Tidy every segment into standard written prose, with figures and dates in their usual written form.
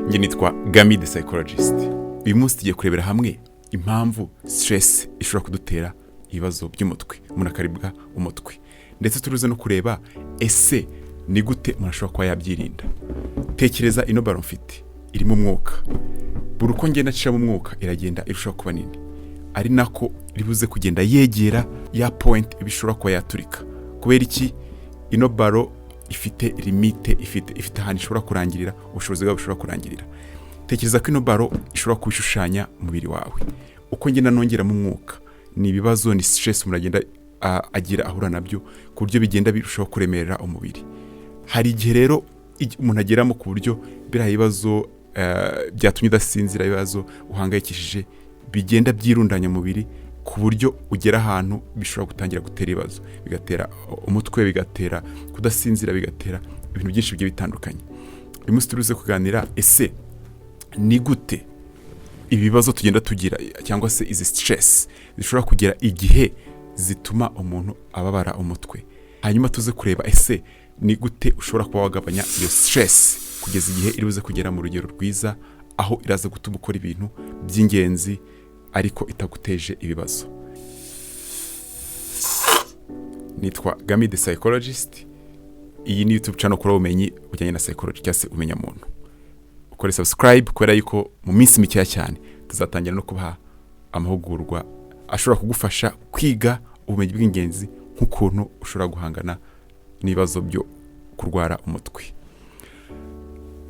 Njye nitwa Gami the psychologist. Uyu munsi tugiye kurebera hamwe impamvu stress ishobora kudutera ibibazo by'umutwe, umuntu akaribwa umutwe. Ndetse turuze no kureba ese ni gute umuntu ashobora kuba yabyirinda. Tekereza ino ballon mfite irimo umwuka. Buri uko ngenda nshira mu mwuka iragenda irushaho kuba nini. Ari nako ribuze kugenda yegera ya point ibishobora kuba yaturika. Kubera iki ino ballon ifite limite, ifite ahantu ishobora kurangirira, ubushobozi bwawe bushobora kurangirira. Tekereza ko ino ballon ishobora kubishushanya umubiri wawe. Uko ngenda nongera mu mwuka ni ibibazo, ni stress umuntu agenda agira ahura nabyo ku buryo bigenda birushaho kuremerera umubiri. Hari igihe rero umuntu ageramo ku buryo biriya bibazo byatumye udasinzira, ibibazo uhangayikishije bigenda byirundanya umubiri ku buryo ugera ahantu bishobora gutangira gutera ibibazo, bigatera umutwe, bigatera kudasinzira, bigatera ibintu byinshi bigiye bitandukanye. Uyu munsi turuze kuganira ese ni gute ibibazo tugenda tugira cyangwa se izi stress zishobora kugira igihe zituma umuntu ababara umutwe. Hanyuma tuze kureba ese ni gute ushobora kuba wagabanya iyo stress kugeza igihe iribuze kugera mu rugero rwiza aho iraza gutuma ukora ibintu by'ingenzi ariko itaguteje ibibazo. Nitwa Gami the psychologist. Iyi ni YouTube channel kuri ubumenyi bujyanye na psychology cyangwa se umenya muntu. Ukore subscribe kubera yuko mu minsi mike cyane tuzatangira no kubaha amahugurwa ashobora kugufasha kwiga ubumenyi bw'ingenzi nk'ukuntu ushobora guhangana n'ibibazo byo kurwara umutwe.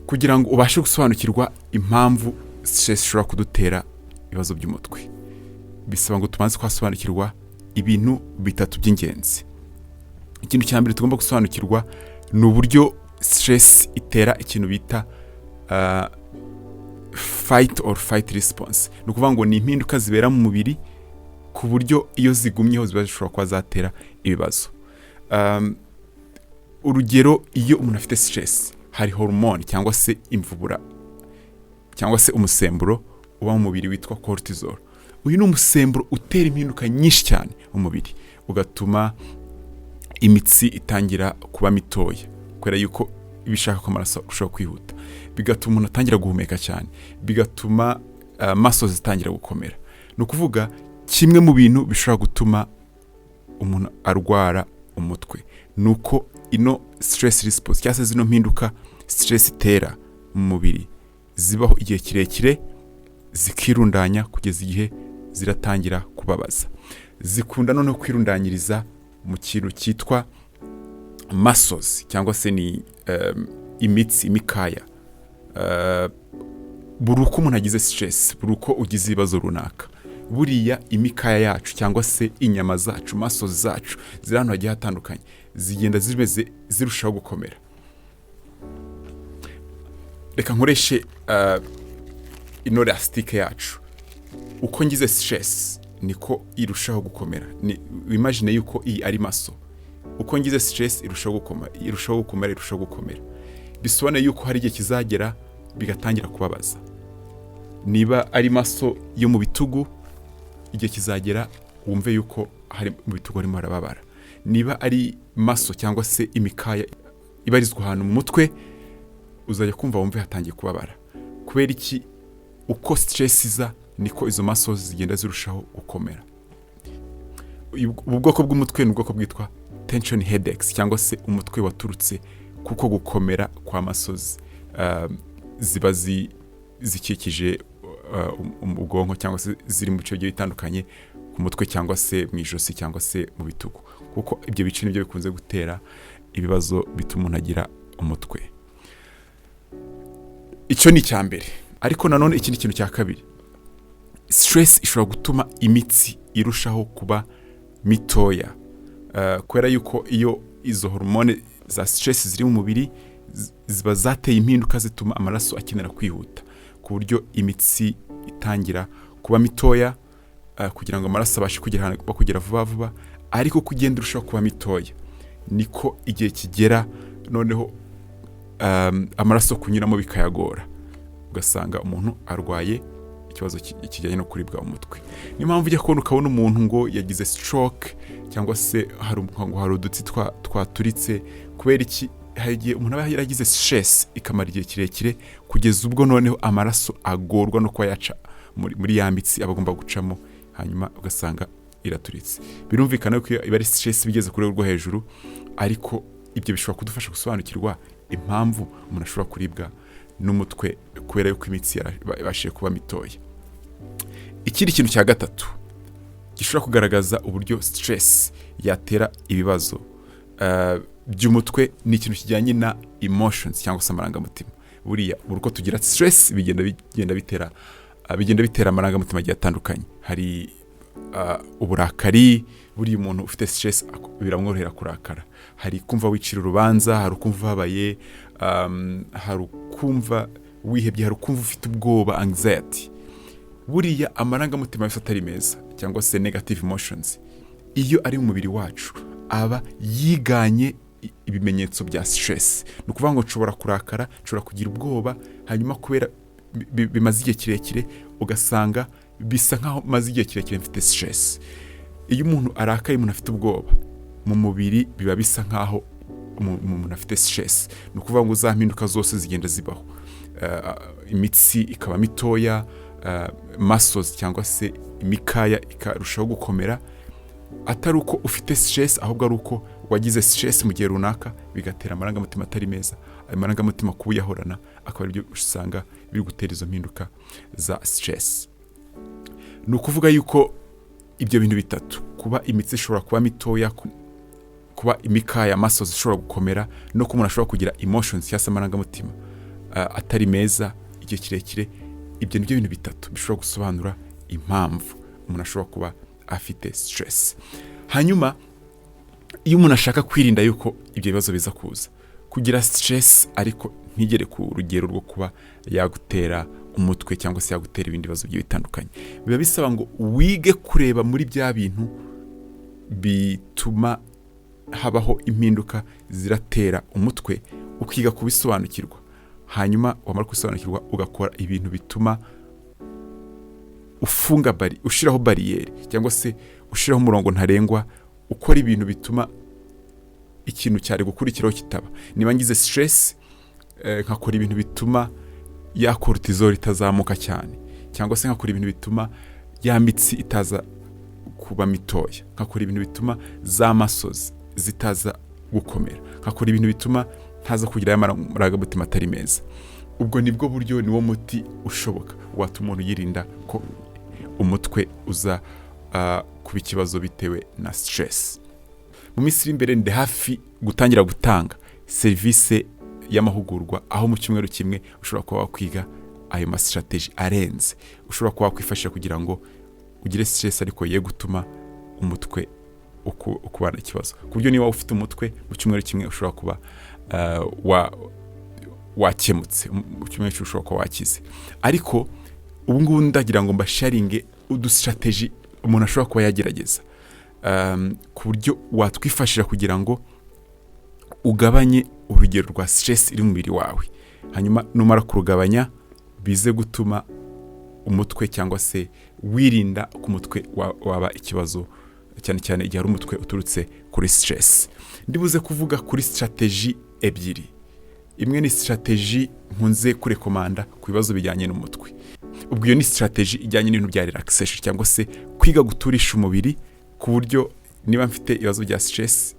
Kugira ngo ubashe gusobanukirwa impamvu stress ishobora kudutera ibibazo by'umutwe, bisaba ngo tumanze kwasobanukirwa ibintu bitatu by'ingenzi. Ikintu cya mbere tugomba gusobanukirwa ni uburyo stress itera ikintu bita fight or fight response. Ni ukuvuga ngo ni impinduka zibera mu mubiri ku buryo iyo zigumyeho ziba zishobora kuba zatera ibibazo. Urugero, iyo umuntu afite stress hari hormone cyangwa se imvubura cyangwa se umusemburo uba mu mubiri witwa cortisol. Uyu ni umusemburo utera impinduka nyinshi cyane mu mubiri, ugatuma imitsi itangira kuba mitoya kubera yuko ibishaka ko amaraso ushobora kwihuta, bigatuma umuntu atangira guhumeka cyane, bigatuma muscles zitangira gukomera. Ni ukuvuga kimwe mu bintu bishobora gutuma umuntu arwara umutwe nuko ino stress response cyangwa se zino mpinduka stress itera mu mubiri zibaho igihe kirekire, zikirundanya kugeza igihe ziratangira kubabaza. Zikunda no kwirundanyiriza mu kintu cyitwa muscles cyangwa se ni imitsi, imikaya. Buri uko umuntu agize stress, buri uko ugize ibibazo runaka, buriya imikaya yacu cyangwa se inyama zacu, muscles zacu ziri ahantu hagiye hatandukanye, zigenda zirushaho gukomera. Reka nkoreshe ino elastique yacu. Uko ngize stress niko irushaho gukomera. Imagine yuko iyi ari muscle. Uko ngize stress irushaho gukomera. Bisobanuye yuko hari igihe kizagera bigatangira kubabaza. Niba ari muscle yo mu bitugu, igihe kizagera wumve yuko hari mu bitugu harimo harababara. Niba ari muscle cyangwa se imikaya ibarizwa ahantu mu mutwe, uzajya kumva wumve hatangiye kubabara. Kubera iki? Uko stress iza niko izo muscles zigenda zirushaho gukomera. Ubu bwoko bw'umutwe ni ubwoko bwitwa tension headaches cyangwa se umutwe waturutse kuko gukomera kwa muscles ziba zikikije ubwonko cyangwa se ziri mu bice bigiye bitandukanye ku mutwe cyangwa se mu ijosi cyangwa se mu bitugu, kuko ibyo bice nibyo bikunze gutera ibibazo bituma umuntu agira umutwe. Icyo ni icya mbere. Ariko nanone ikindi kintu cya kabiri, stress ishobora gutuma imitsi irushaho kuba mitoya, kubera yuko iyo izo hormone za stress ziri mu mubiri ziba zateye impinduka zituma amaraso akenera kwihuta ku buryo imitsi itangira kuba mitoya kugira ngo amaraso abashe kugera vuba vuba. Ariko kugenda urushaho kuba mitoya niko igihe kigera noneho amaraso kunyuramo bikayagora, ugasanga umuntu arwaye ikibazo kijyanye no kuribwa umutwe. Niyo mpamvu ujya kubona umuntu ngo yagize stroke cyangwa se hari udutsi twaturitse. Kubera iki? hari igihe umuntu aba yaragize stress ikamara igihe kirekire kugeza ubwo noneho amaraso agorwa no kuba yaca muri ya mitsi aba agomba gucamo, hanyuma ugasanga iraturitse. Birumvikana ko iba ari stress bigeze kuri rwo hejuru, ariko ibyo bishobora kudufasha gusobanukirwa impamvu umuntu ashobora kuribwa n'umutwe kubera yuko imitsi yabashije kuba mitoya. Ikindi kintu cya gatatu gishobora kugaragaza uburyo stress yatera ibibazo by'umutwe ni ikintu kijyanye na emotions cyangwa se amarangamutima. Buriya uko tugira stress bigenda bitera amarangamutima agiye atandukanye. Hari uburakari, buriya umuntu ufite stress biramworohera kurakara. Hari kumva wicira urubanza, hari ukumva ubabaye, hari ukumva wihebye, hari ukumva ufite ubwoba, anxiety. Buriya amarangamutima yose atari meza cyangwa se negative emotions, iyo ari mu mubiri wacu aba yiganye ibimenyetso bya stress. Ni ukuvuga ngo nshobora kurakara, nshobora kugira ubwoba, hanyuma kubera bimaze igihe kirekire ugasanga bisa nkaho maze igihe kirekire mfite stress. Iyo umuntu arakaye, umuntu afite ubwoba, mu mubiri biba bisa nkaho umuntu afite stress. Ni ukuvuga ngo za mpinduka zose zigenda zibaho, imitsi ikaba mitoya, muscles cyangwa se imikaya ikarushaho gukomera, atari uko ufite stress, ahubwo ari uko wagize stress mu gihe runaka bigatera amarangamutima atari meza. Ayo marangamutima kuba uyahorana akaba ari byo usanga biri gutera izo mpinduka za stress. Ni ukuvuga yuko ibyo bintu bitatu, kuba imitsi ishobora kuba mitoya, kuba imikaya muscles ishobora gukomera, no ko umuntu ashobora kugira emotions cyangwa se amarangamutima atari meza igihe kirekire, ibyo nibyo bintu bitatu bishobora gusobanura impamvu umuntu ashobora kuba afite stress. Hanyuma iyo umuntu ashaka kwirinda yuko ibyo bibazo biza kugira stress ariko ntigere ku rugero rwo kuba yagutera umutwe cyangwa se yagutera ibindi bibazo bigiye bitandukanye, biba bisaba ngo wige kureba muri bya bintu bituma habaho impinduka ziratera umutwe, ukiga kubisobanukirwa. Hanyuma wamara kubisobanukirwa ugakora ibintu bituma ushiraho bariyeri cyangwa se ushiraho umurongo ntarengwa, ukora ibintu bituma ikintu cyari gukurikiraho kitaba. Niba ngize stress, nkakora ibintu bituma ya cortisol itazamuka cyane, cyangwa se nkakora ibintu bituma ya mitsi itaza kuba mitoya, nkakora ibintu bituma za muscles zitaza gukomera, nkakora ibintu bituma ntaza kugira amarangamutima atari meza. Ubwo nibwo buryo, niwo muti ushoboka watuma umuntu yirinda ko umutwe uza kuba ikibazo bitewe na stress. Mu minsi iri imbere ndi hafi gutangira gutanga serivisi y'amahugurwa, aho mu cyumweru kimwe ushobora kuba wakwiga ayo ma strategy arenze ushobora kuba wakwifashisha kugira ngo ugire stress ariko ye gutuma umutwe ukubana ikibazo. Ku buryo niba ufite umutwe, mu cyumweru kimwe ushobora kuba wakemutse, mu cyumweru kimwe ushobora kuba wakize. Ariko ubu ngubu ndagira ngo mbasharinge udustrategy umuntu ashobora kuba yagerageza ku buryo watwifashisha kugira ngo ugabanye urugero rwa stress iri mu mubiri wawe. Hanyuma numara kurugabanya bize gutuma umutwe cyangwa se wirinda ku umutwe waba ikibazo, cyane cyane igihe ari umutwe uturutse kuri stress. Ndibuze kuvuga kuri strategy ebyiri. Imwe ni strategy nkunze kurekomanda ku bibazo bijyanye n'umutwe. Ubwo iyo ni strategy ijyanye n'ibintu bya relaxation cyangwa se kwiga guturisha umubiri, ku buryo niba mfite ibibazo bya stress,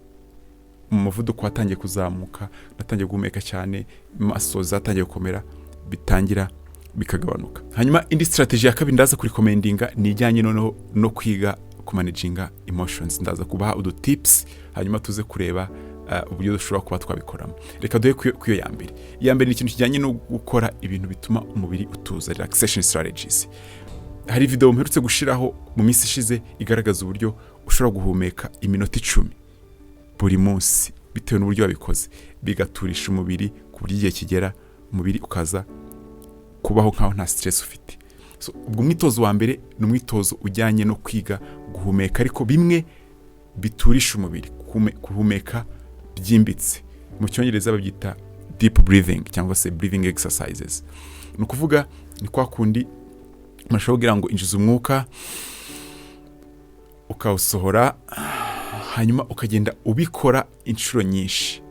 umuvuduko watangiye kuzamuka, natangiye guhumeka cyane, muscles zatangiye gukomera, bitangira bikagabanuka. Hanyuma indi strategy ya kabiri ndaza kurikomendinga ni ijyanye no kwiga kumanaginga emotions. Ndaza kubaha udu tips, hanyuma tuze kureba uburyo dushobora kuba twabikoramo. Reka duhe kuyo ya mbere. Iya mbere ni ikintu kijyanye no gukora ibintu bituma umubiri utuza, relaxation strategies. Hari video mperutse gushiraho mu minsi ishize igaragaza uburyo ushobora guhumeka iminota 10 buri munsi, bitewe n'uburyo wabikoze, bigaturisha umubiri ku buryo igihe kigera umubiri ukaza kubaho nkaho nta stress ufite. So ubwo umwitozo wa mbere ni umwitozo ujyanye no kwiga guhumeka, ariko bimwe biturisha umubiri, guhumeka byimbitse. Mu cyongereza babyita deep breathing cyangwa se breathing exercises. Ni ukuvuga ni kwa kundi mashobora kugira ngo injiza umwuka ukawusohora, hanyuma ukagenda ubikora inshuro nyinshi,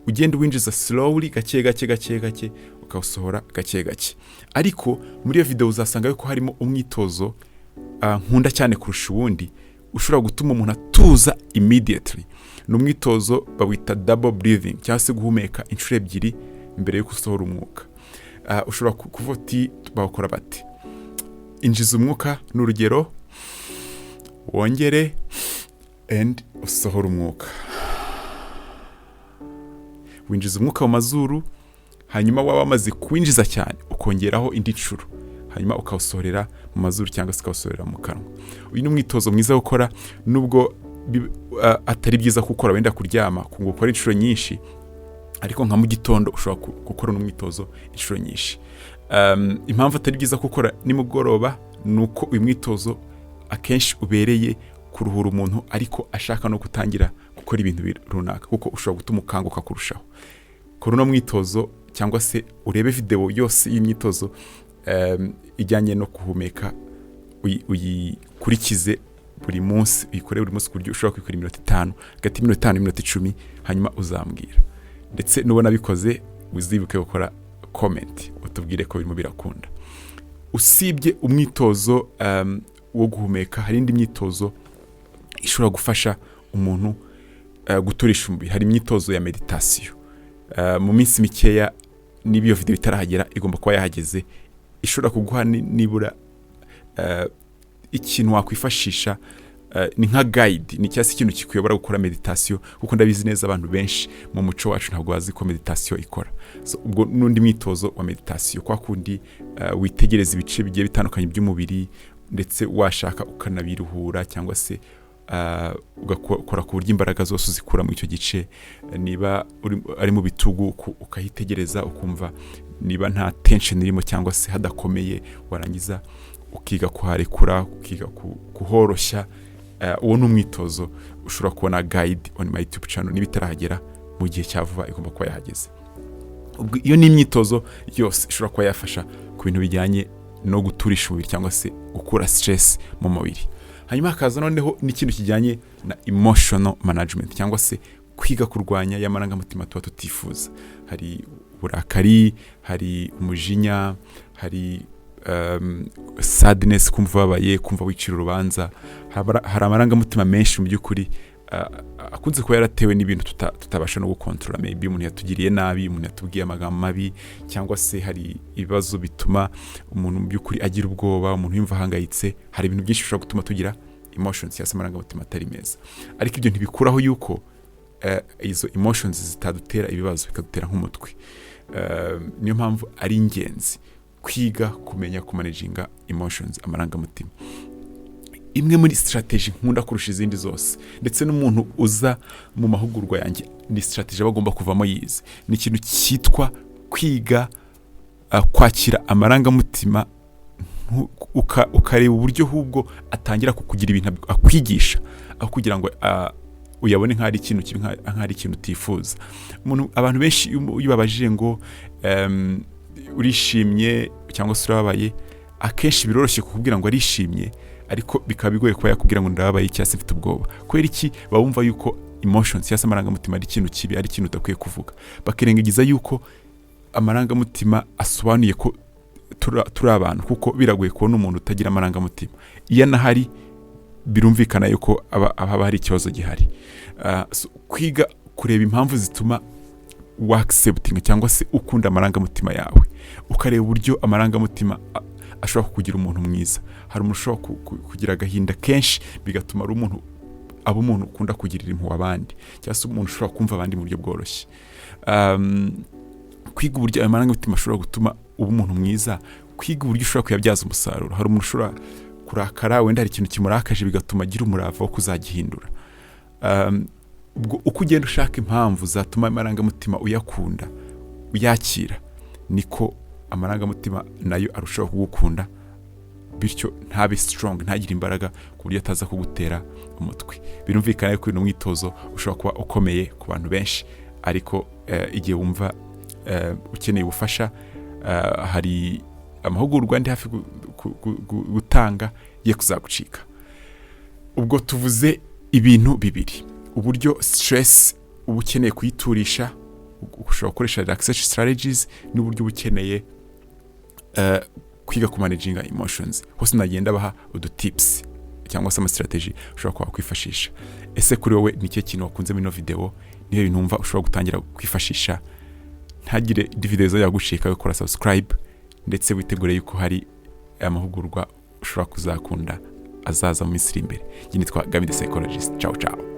ugenda winjiza slowly gake gake ukawusohora gake gake. Ariko muri iyo video uzasanga yuko harimo umwitozo nkunda cyane kurusha ubundi ushobora gutuma umuntu atuza immediately. Ni umwitozo bawita double breathing cyangwa se guhumeka inshuro ebyiri mbere yo gusohora umwuka. Ushobora kuvuga uti bawukora bati: injiza umwuka n'urugero, wongere and usohora umwuka. Winjiza umwuka mu mazuru, hanyuma waba wamaze kwinjiza cyane ukongeraho indi nshuro, hanyuma ukawusohorera mu mazuru cyangwa se ukawusohorera mu kanwa. Uyu ni umwitozo mwiza wo gukora, nubwo atari byiza gukora wenda kuryama ngo ukore inshuro nyinshi, ariko nka mu gitondo ushobora gukora n'umwitozo inshuro nyinshi. Impamvu atari byiza gukora nimugoroba nuko uyu mwitozo akenshi ubereye kuruhura umuntu ariko ashaka no gutangira gukora ibintu runaka, kuko ushobora gutuma ukanguka kurushaho. Kora uno mwitozo cyangwa se urebe video yose y'imyitozo ijyanye no guhumeka, uyikurikize buri munsi, uyikore buri munsi kuryo ushobora kwikora iminota 5, hagati y'iminota 5 n'iminota 10, hanyuma uzambwira. Ndetse nubona bikoze uzibuke gukora comment utubwire ko birimo birakunda. Usibye umwitozo wo guhumeka, hari indi myitozo ishobora gufasha umuntu guturisha umubiri. Hari imyitozo ya meditation. Mu minsi mikeya nibiyo video bitarahagera igomba kuba yahageze, ishobora kuguha nibura ikintu wakwifashisha ni nka guide, ni cyase ikintu kikuyobora gukora meditation, kuko ndabizi neza abantu benshi mu muco wacu ntabwo bazi ko meditation ikora. So ubwo nundi mwitozo wa meditation, kwa kundi witegereza ibice bigiye bitandukanye by'umubiri, ndetse washaka ukanabiruhura cyangwa se ugakora ku buryo imbaraga zose uzikura mu icyo gice. Niba ari mu bitugu ukahitegereza ukumva niba nta tension irimo cyangwa se hadakomeye, warangiza ukiga kuharekura, ukiga kuhoroshya. Uwo ni umwitozo ushobora kubona guide on my YouTube channel nibitarahagera mu gihe cya vuba igomba kuba yahageze. Iyo ni imyitozo yose ishobora kuba yafasha ku bintu bijyanye no guturisha umubiri cyangwa se gukura stress mu mubiri. Hanyuma hakaza noneho n'ikintu kijyanye na emotional management cyangwa se kwiga kurwanya y'amarangamutima tuba tutifuza. Hari uburakari, hari umujinya, hari sadness, kumva babaye, kumva wicira urubanza. Hari amarangamutima menshi mu by'ukuri akunze kuba yaratewe n'ibintu tutabasha no gukontrola. Maybe umuntu yatugiriye nabi, umuntu yatubwiye amagambo mabi, cyangwa se hari ibibazo bituma umuntu mu by'ukuri agira ubwoba, umuntu yumva ahangayitse. Hari ibintu byinshi bishobora gutuma tugira emotions yase amarangamutima atari meza, ariko ibyo ntibikuraho yuko izo emotions zitadutera ibibazo, bikadutera nk'umutwe. Niyo mpamvu ari ingenzi kwiga kumenya kumanaginga emotions, amarangamutima. Imwe muri strategy nkunda kurusha izindi zose, ndetse n'umuntu uza mu mahugurwa yanjye, ni strategy bagomba kuvamo yize, ni ikintu cyitwa kwiga kwakira amarangamutima, ukareba uburyo hubwo atangira kukugira ibintu akwigisha, aho kugira ngo uyabone nk'ari ikintu kibi, nk'ari ikintu utifuza. Abantu benshi ubabajije ngo urishimye cyangwa se urababaye, akenshi biroroshye kukubwira ngo arishimye, ariko bikaba bigoye kuba yakubwira ngo ndababaye cyangwa se mfite ubwoba. Kubera iki? Bawumva yuko emotions cyangwa se amarangamutima ari ikintu kibi, ari ikintu utakwiye kuvuga. Bakirengagiza yuko amarangamutima asobanuye ko turi abantu, kuko biragoye kubona umuntu utagira amarangamutima. Iyo nahari birumvikana yuko aba hari ikibazo gihari. Kwiga kureba impamvu zituma accepting cyangwa se ukunda amarangamutima yawe, ukareba uburyo amarangamutima ashobora kugira umuntu mwiza. Hari umuntu ushobora kugira agahinda kenshi bigatuma ari umuntu ukunda kugirira impuhwe abandi, cyangwa se umuntu ushobora kumva abandi mu buryo bworoshye. Kwiga uburyo amarangamutima ashobora gutuma uba umuntu mwiza, kwiga uburyo ushobora kuyabyaza umusaruro. Hari umuntu ushobora kurakara, wenda hari ikintu kimurakaje bigatuma agira umurava wo kuzagihindura. Uko ugenda ushaka impamvu zatuma amarangamutima uyakunda, uyakira, niko amarangamutima nayo arushaho kugukunda, bityo ntabe strong, ntagire imbaraga ku buryo ataza kugutera umutwe. Birumvikana yuko uyu mwitozo ushobora kuba ukomeye ku bantu benshi, ariko igihe wumva ukeneye ubufasha, hari amahugurwa ndi hafi gutanga ye kuzagucika. Ubwo tuvuze ibintu bibiri: uburyo stress uba ukeneye kuyiturisha ushobora gukoresha relaxation strategies n'uburyo ukeneye kwiga ku managinga emotions. Hose nagenda baha udu tips cyangwa se ama strategy ushobora kuba kwifashisha. Ese kuri wowe ni cyo kintu wakunze muri no video, niyo bintu umva ushobora gutangira kwifashisha, ntagire video zo yagushika gukora subscribe, ndetse witegure yuko hari amahugurwa ushobora kuzakunda azaza mu minsi iri imbere. Nitwa Gami the Psychologist. Ciao ciao.